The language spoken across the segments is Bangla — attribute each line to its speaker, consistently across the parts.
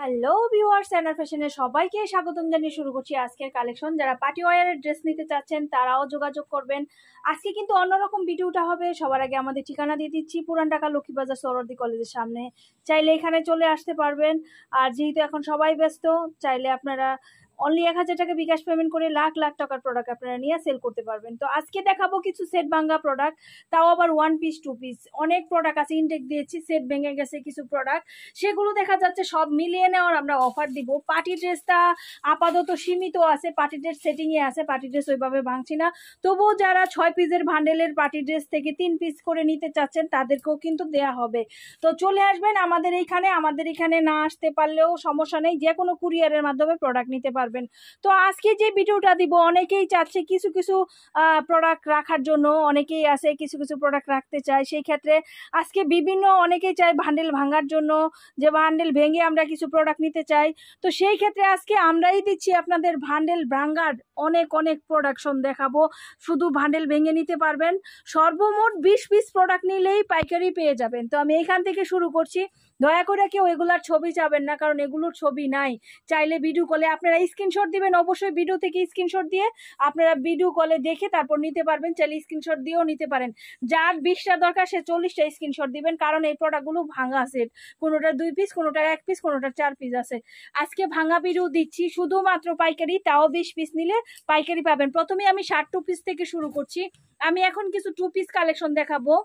Speaker 1: হ্যালো ভিউয়ার্স, এনার ফ্যাশনে সবাইকে স্বাগতম জানিয়ে শুরু করছি আজকের কালেকশন। যারা পার্টি ওয়্যারের ড্রেস নিতে চাচ্ছেন তারাও যোগাযোগ করবেন। আজকে কিন্তু অন্যরকম ভিডিওটা হবে। সবার আগে আমাদের ঠিকানা দিয়ে দিচ্ছি, পুরান ঢাকা লক্ষ্মীবাজার সরোয়ার্দী কলেজের সামনে। চাইলে এখানে চলে আসতে পারবেন। আর যেহেতু এখন সবাই ব্যস্ত, চাইলে আপনারা অনলি 1000 টাকা বিকাশ পেমেন্ট করে লাখ লাখ টাকার প্রোডাক্ট আপনারা নিয়ে সেল করতে পারবেন। তো আজকে দেখাবো কিছু সেট ভাঙ্গা প্রোডাক্ট, তাও আবার 1 পিস 2 পিস। অনেক প্রোডাক্ট আছে, ইনটেক দিয়েছি, সেট ভেঙে গেছে কিছু প্রোডাক্ট, সেগুলো দেখা যাচ্ছে সব মিলিয়ে নেওয়ার আমরা অফার দিব। পার্টি ড্রেসটা আপাতত সীমিত আছে, পার্টি ড্রেস সেটিংয়ে আছে, পার্টি ড্রেস ওইভাবে ভাঙছি না। তবুও যারা 6 পিসের ভান্ডেলের পার্টি ড্রেস থেকে 3 পিস করে নিতে চাচ্ছেন তাদেরকেও কিন্তু দেয়া হবে। তো চলে আসবেন আমাদের এখানে না আসতে পারলেও সমস্যা নেই, যে কোনো কুরিয়ারের মাধ্যমে প্রোডাক্ট নিতে পারবেন। তো আজকে যে ভিডিওটা দিব, অনেকেই চাচ্ছে কিছু কিছু প্রোডাক্ট রাখার জন্য, অনেকেই আছে কিছু কিছু প্রোডাক্ট রাখতে চায়। সেই ক্ষেত্রে আজকে অনেকেই চায় ভান্ডেল ভাঙার জন্য, যে ভান্ডেল ভেঙে আমরা কিছু প্রোডাক্ট নিতে চাই। তো সেই ক্ষেত্রে আজকে আমরাই দিচ্ছি আপনাদের ভান্ডেল ভাঙার অনেক অনেক প্রোডাকশন দেখাবো। শুধু ভান্ডেল ভেঙে নিতে পারবেন। সর্বমোট 20 পিস প্রোডাক্ট নিলেই পাইকারি পেয়ে যাবেন। তো আমি এখান থেকে শুরু করছি। দয়া করে কেউ এগুলার ছবি চাবেন না, কারণ এগুলোর ছবি নাই। চাইলে ভিডিও কলে আপনারা স্ক্রিনশট দিবেন, অবশ্যই ভিডিও থেকে স্ক্রিনশট দিয়ে আপনারা ভিডিও কলে দেখে তারপর নিতে পারবেন। চাইলে স্ক্রিনশট দিয়েও নিতে পারেন। যার 20টা দরকার সে 40টা স্ক্রিনশট দিবেন, কারণ এই প্রোডাক্টগুলো ভাঙা সেট। কোনোটা 2 পিস, কোনোটা 1 পিস, কোনোটা 4 পিস আছে। আজকে ভাঙা ভিডিও দিচ্ছি শুধুমাত্র পাইকারি, তাও 20 পিস নিলে পাইকারি পাবেন। প্রথমে আমি 2 পিস থেকে শুরু করছি। আমি এখন কিছু 2 পিস কালেকশন দেখাবো,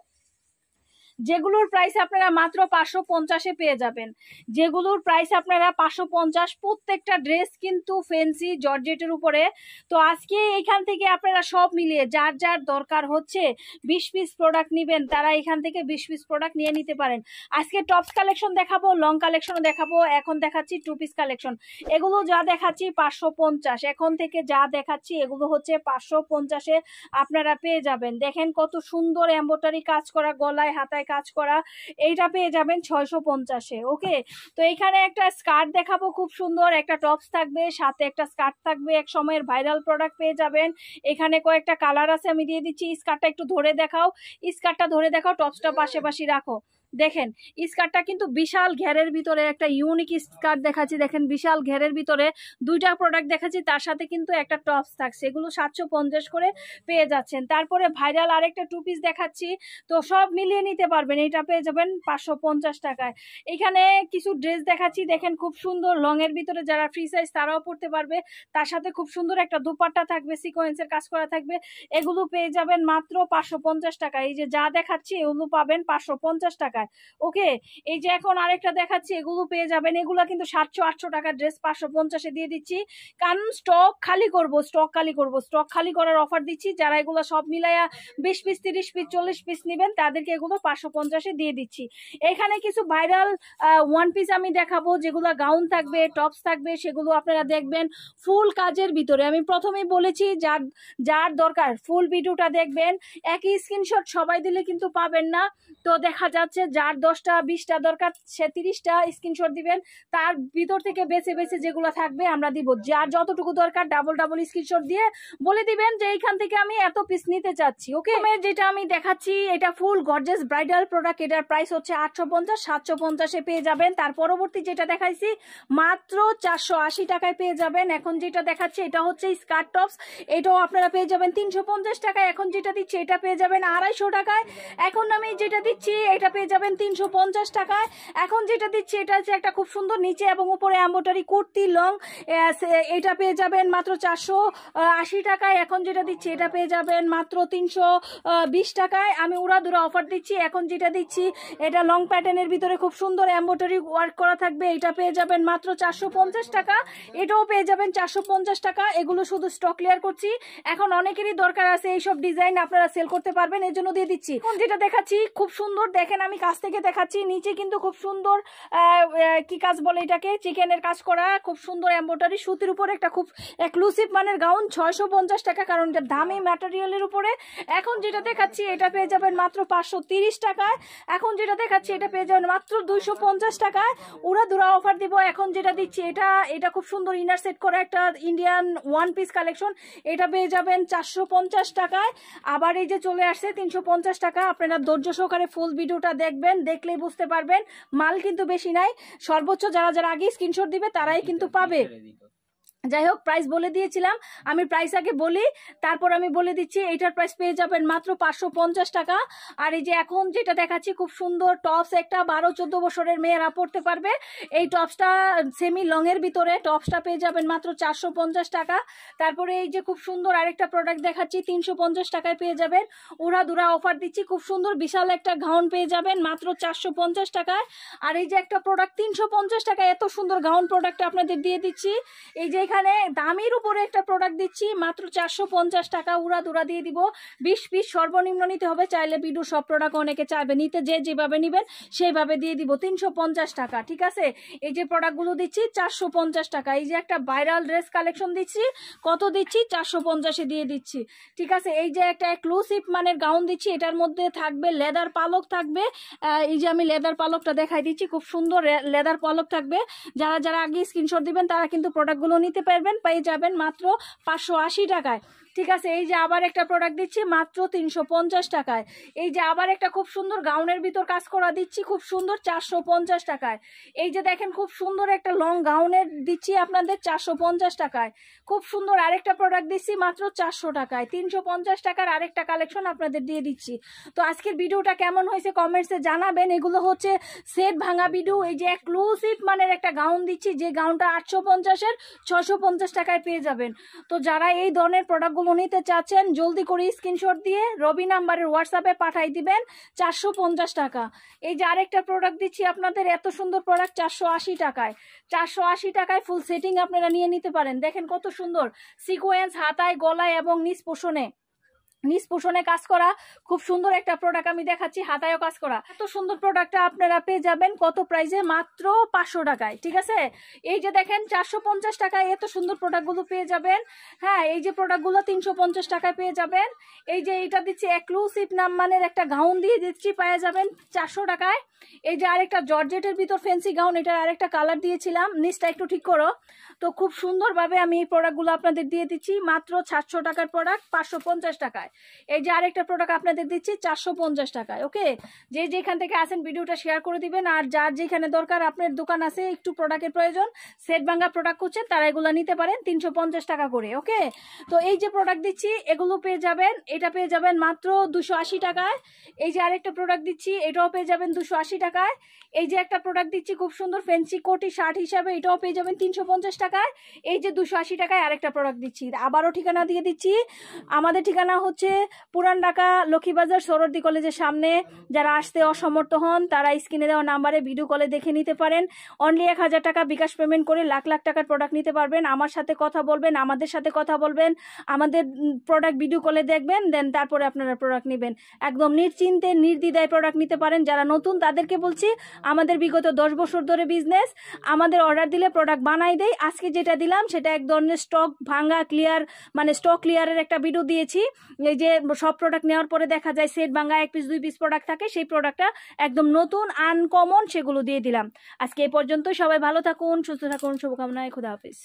Speaker 1: যেগুলোর প্রাইস আপনারা মাত্র 550-এ পেয়ে যাবেন। যেগুলোর প্রাইস আপনারা 550। প্রত্যেকটা ড্রেস কিন্তু ফ্যান্সি জর্জেটের উপরে। তো আজকে এখান থেকে আপনারা সব মিলিয়ে যার যার দরকার হচ্ছে 20 পিস প্রোডাক্ট নেবেন, তারা এখান থেকে 20 পিস প্রোডাক্ট নিয়ে নিতে পারেন। আজকে টপস কালেকশন দেখাবো, লং কালেকশনও দেখাবো। এখন দেখাচ্ছি 2 পিস কালেকশন। এগুলো যা দেখাচ্ছি 550, এখন থেকে যা দেখাচ্ছি এগুলো হচ্ছে 550-এ আপনারা পেয়ে যাবেন। দেখেন কত সুন্দর এমব্রয়ডারি কাজ করা, গলায় হাতায় কাজ করা, এইটা পেয়ে যাবেন 650-এ। ওকে, তো এখানে একটা স্কার্ট দেখাবো, খুব সুন্দর একটা টপস থাকবে, সাথে একটা স্কার্ট থাকবে। এক সময়ের ভাইরাল প্রোডাক্ট পেয়ে যাবেন। এখানে কয়েকটা কালার আছে, আমি দিয়ে দিচ্ছি। স্কার্টটা একটু ধরে দেখাও, স্কার্টটা ধরে দেখাও, টপসটা পাশাপাশি রাখো। দেখেন স্কার্টটা কিন্তু বিশাল ঘেরের ভিতরে, একটা ইউনিক স্কার্ট দেখাচ্ছি। দেখেন বিশাল ঘেরের ভিতরে 2টা প্রোডাক্ট দেখাচ্ছি, তার সাথে কিন্তু একটা টপস থাকছে। এগুলো 750 করে পেয়ে যাচ্ছেন। তারপরে ভাইরাল আরেকটা 2 পিস দেখাচ্ছি। তো সব মিলিয়ে নিতে পারবেন, এটা পেয়ে যাবেন 550 টাকায়। এখানে কিছু ড্রেস দেখাচ্ছি, দেখেন খুব সুন্দর লং এর ভিতরে, যারা ফ্রি সাইজ তারাও পড়তে পারবে। তার সাথে খুব সুন্দর একটা দুপাট্টা থাকবে, সিকোয়েন্সের কাজ করা থাকবে। এগুলো পেয়ে যাবেন মাত্র 550 টাকা। এই যে যা দেখাচ্ছি এগুলো পাবেন 550 টাকায়। ওকে, এই যে এখন আরেকটা দেখাচ্ছি, এগুলো পেয়ে যাবেন। এগুলো কিন্তু 700-800 টাকার ড্রেস 550-এ দিয়ে দিচ্ছি, কারণ স্টক খালি করব, স্টক খালি করার অফার দিচ্ছি। যারা এগুলো সব মিলাইয়া 20 পিস, 30 পিস, 40 পিস নেবেন তাদেরকে এগুলো 550-এ দিয়ে দিচ্ছি। এখানে কিছু ভাইরাল 1 পিস আমি দেখাবো, যেগুলো গাউন থাকবে, টপস থাকবে, সেগুলো আপনারা দেখবেন ফুল কাজের ভিতরে। আমি প্রথমেই বলেছি যার যার দরকার ফুল ভিডিওটা দেখবেন। একই স্ক্রিনশট সবাই দিলে কিন্তু পাবেন না। তো দেখা যাচ্ছে যার 10টা 20টা দরকার সে 30টা স্ক্রিনশট দিবেন, তার ভিতর থেকে বেছে বেছে যেগুলো থাকবে আমরা দিব। যার যতটুকু দরকার ডাবল স্ক্রিনশট দিয়ে বলে দিবেন যে এইখান থেকে আমি এত পিস নিতে চাচ্ছি। ওকে, যেটা আমি দেখাচ্ছি এটা ফুল গর্জিয়াস ব্রাইডাল প্রোডাক্ট, এটার প্রাইস হচ্ছে 850, 750-এ পেয়ে যাবেন। তার পরবর্তী যেটা দেখাইছি মাত্র 480 টাকায় পেয়ে যাবেন। এখন যেটা দেখাচ্ছি এটা হচ্ছে স্কার্ট টপস, এটাও আপনারা পেয়ে যাবেন 350 টাকায়। এখন যেটা দিচ্ছি এটা পেয়ে যাবেন 250 টাকায়। এখন আমি যেটা দিচ্ছি এটা পেয়ে যাবেন 350 টাকায়। এখন যেটা দিচ্ছি এটা হচ্ছে একটা খুব সুন্দর নিচে এবং উপরে এমব্রয়ডারি কুর্তি লং, এটা পেয়ে যাবেন মাত্র 480 টাকায়। এখন যেটা দিচ্ছি এটা পেয়ে যাবেন মাত্র 320 টাকায়। আমি উড়াধুরা অফার দিচ্ছি। এখন যেটা দিচ্ছি এটা লং প্যাটার্নের ভিতরে খুব সুন্দর এমব্রয়ডারি ওয়ার্ক করা থাকবে, এটা পেয়ে যাবেন মাত্র 450 টাকা। এটাও পেয়ে যাবেন 450 টাকা। এগুলো শুধু স্টক ক্লিয়ার করছি, এখন অনেকেরই দরকার আছে এইসব ডিজাইন, আপনারা সেল করতে পারবেন, এর জন্য দিয়ে দিচ্ছি। এখন যেটা দেখাচ্ছি খুব সুন্দর, দেখেন আমি কাছ থেকে দেখাচ্ছি, নিচে কিন্তু খুব সুন্দর কি কাজ বলে এটাকে, চিকেনের কাজ করা, খুব সুন্দর এমব্রয়ডারি সুতির উপরে একটা খুব এক্সক্লুসিভ মানের গাউন 650 টাকা, কারণ এটা দামি ম্যাটেরিয়ালের উপরে। এখন যেটা দেখাচ্ছি এটা পেয়ে যাবেন মাত্র 530 টাকায়। এখন যেটা দেখাচ্ছি এটা পেয়ে যাবেন মাত্র 250 টাকায়। উড়াধুরা অফার দিব। এখন যেটা দিচ্ছি এটা খুব সুন্দর ইনার সেট করা একটা ইন্ডিয়ান 1 পিস কালেকশন, এটা পেয়ে যাবেন 450 টাকায়। আবার এই যে চলে আসছে 350 টাকা। আপনারা ধৈর্য সহকারে ফুল ভিডিওটা দেখবেন। দেখবেন, দেখলেই বুঝতে পারবেন মাল কিন্তু বেশি নাই। সর্বোচ্চ যারা যারা আগে স্ক্রিনশট দিবে তারাই কিন্তু পাবে। যাই হোক, প্রাইস বলে দিয়েছিলাম, আমি প্রাইস আগে বলি, তারপর আমি বলে দিচ্ছি। এইটার প্রাইস পেয়ে যাবেন মাত্র 550 টাকা। আর এই যে এখন যেটা দেখাচ্ছি খুব সুন্দর টপস, একটা 12-14 বছরের মেয়েরা পড়তে পারবে। এই টপসটা সেমি লংয়ের ভিতরে, টপসটা পেয়ে যাবেন মাত্র 450 টাকা। তারপরে এই যে খুব সুন্দর আরেকটা প্রোডাক্ট দেখাচ্ছি, 350 টাকায় পেয়ে যাবেন। উড়াধুরা অফার দিচ্ছি, খুব সুন্দর বিশাল একটা গাউন পেয়ে যাবেন মাত্র 450 টাকায়। আর এই যে একটা প্রোডাক্ট 350 টাকায়, এত সুন্দর গাউন প্রোডাক্ট আপনাদের দিয়ে দিচ্ছি। এই যে এখানে দামের উপরে একটা প্রোডাক্ট দিচ্ছি মাত্র 450 টাকা, উড়াধুরা দিয়ে দিব। 20 পিস সর্বনিম্ন নিতে হবে, চাইলে ভিডিও সব প্রোডাক্ট অনেকে চাইবে নিতে, যে যেভাবে নেবেন সেইভাবে দিয়ে দিব 350 টাকা। ঠিক আছে, এই যে প্রোডাক্টগুলো দিচ্ছি 450 টাকা। এই যে একটা ভাইরাল ড্রেস কালেকশন দিচ্ছি, কত দিচ্ছি? 450-এ দিয়ে দিচ্ছি। ঠিক আছে, এই যে একটা এক্সক্লুসিভ মানের গাউন দিচ্ছি, এটার মধ্যে থাকবে লেদার পালক থাকবে। এই যে আমি লেদার পালকটা দেখাই দিচ্ছি, খুব সুন্দর লেদার পালক থাকবে। যারা যারা আগে স্ক্রিনশট দিবেন তারা কিন্তু প্রোডাক্টগুলো নিতে পারবেন, পেয়ে যাবেন মাত্র 580 টাকায়। ঠিক আছে, এই যে আবার একটা প্রোডাক্ট দিচ্ছি মাত্র 350 টাকায়। এই যে আবার একটা খুব সুন্দর গাউনের ভিতর কাজ করা দিচ্ছি, খুব সুন্দর 450 টাকায়। এই যে দেখেন খুব সুন্দর একটা লং গাউনের দিচ্ছি আপনাদের 450 টাকায়। খুব সুন্দর আরেকটা প্রোডাক্ট দিচ্ছি মাত্র 400 টাকায়। 350 টাকার আরেকটা কালেকশন আপনাদের দিয়ে দিচ্ছি। তো আজকের ভিডিওটা কেমন হয়েছে কমেন্টসে জানাবেন। এগুলো হচ্ছে সেট ভাঙা ভিডিও। এই যে এক্সক্লুসিভ মানের একটা গাউন দিচ্ছি, যে গাউনটা 850-এর 650 টাকায় পেয়ে যাবেন। তো যারা এই ধরনের প্রোডাক্টগুলো নিতে চাচ্ছেন জলদি করে স্ক্রিনশট দিয়ে রবি নাম্বারের হোয়াটসঅ্যাপে পাঠাই দিবেন, 450 টাকা। এই যে আরেকটা প্রোডাক্ট দিচ্ছি আপনাদের, এত সুন্দর প্রোডাক্ট 480 টাকায়। 480 টাকায় ফুল সেটিং আপনারা নিয়ে নিতে পারেন। দেখেন কত সুন্দর সিকোয়েন্স হাতায়, গলায় এবং নিচ পোষণে কাজ করা, খুব সুন্দর একটা প্রোডাক্ট আমি দেখাচ্ছি, হাতায়ও কাজ করা। এত সুন্দর প্রোডাক্টটা আপনারা পেয়ে যাবেন কত প্রাইসে? মাত্র 500 টাকায়। ঠিক আছে, এই যে দেখেন 450 টাকায় এত সুন্দর প্রোডাক্টগুলো পেয়ে যাবেন। হ্যাঁ, এই যে প্রোডাক্টগুলো 350 টাকায় পেয়ে যাবেন। এই যে এটা দিচ্ছি এক্সক্লুসিভ নাম মানের একটা গাউন দিয়ে দিচ্ছি, পেয়ে যাবেন 400 টাকায়। এই যে আরেকটা জর্জেটের ভিতর ফ্যান্সি গাউন, এটার আরেকটা কালার দিয়েছিলাম, নিচটা একটু ঠিক করো। তো খুব সুন্দরভাবে আমি এই প্রোডাক্টগুলো আপনাদের দিয়ে দিচ্ছি মাত্র 700 টাকার প্রোডাক্ট 550 টাকায়। এই যে আরেকটা প্রোডাক্ট আপনাদের দিচ্ছি 450 টাকায়। ওকে, যে যেখান থেকে আসেন ভিডিওটা শেয়ার করে দিবেন। আর যার যেখানে দরকার, আপনার দোকান আছে একটু প্রোডাক্টের প্রয়োজন, সেট ভাঙা প্রোডাক্ট হচ্ছে, তারা এগুলো নিতে পারেন 350 টাকা করে। ওকে, তো এই যে প্রোডাক্ট দিচ্ছি এগুলো পেয়ে যাবেন, এটা পেয়ে যাবেন মাত্র 280 টাকায়। এই যে আরেকটা প্রোডাক্ট দিচ্ছি, এটাও পেয়ে যাবেন 280 টাকায়। এই যে একটা প্রোডাক্ট দিচ্ছি খুব সুন্দর ফ্যান্সি কোটি শার্ট হিসাবে, এটাও পেয়ে যাবেন 350 টাকায়। এই যে 280 টাকায় আরেকটা প্রোডাক্ট দিচ্ছি। আবারও ঠিকানা দিয়ে দিচ্ছি, আমাদের ঠিকানা হচ্ছে পুরান ঢাকা লক্ষ্মীবাজার সরোয়ার্দী কলেজের সামনে। যারা আসতে অসমর্থ হন তারা স্ক্রিনে দেওয়া নাম্বারে ভিডিও কলে দেখে নিতে পারেন। অনলি 1000 টাকা বিকাশ পেমেন্ট করে লাখ লাখ টাকার প্রোডাক্ট নিতে পারবেন। আমার সাথে কথা বলবেন, আমাদের সাথে কথা বলবেন, আমাদের প্রোডাক্ট ভিডিও কলে দেখবেন, দেন তারপরে আপনারা প্রোডাক্ট নেবেন। একদম নিশ্চিন্তে নির্দ্বিধায় প্রোডাক্ট নিতে পারেন। যারা নতুন তাদেরকে বলছি, আমাদের বিগত 10 বছর ধরে বিজনেস, আমাদের অর্ডার দিলে প্রোডাক্ট বানাই দেয়। আজকে যেটা দিলাম সেটা এক ধরনের স্টক ভাঙা ক্লিয়ার, মানে স্টক ক্লিয়ারের একটা ভিডিও দিয়েছি। এই যে সব প্রোডাক্ট নেওয়ার পরে দেখা যায় সেট ভাঙা 1 পিস 2 পিস প্রোডাক্ট থাকে, সেই প্রোডাক্টটা একদম নতুন আনকমন, সেগুলো দিয়ে দিলাম। আজকে এই পর্যন্ত, সবাই ভালো থাকুন, সুস্থ থাকুন, শুভকামনায়, খুদা হাফিজ।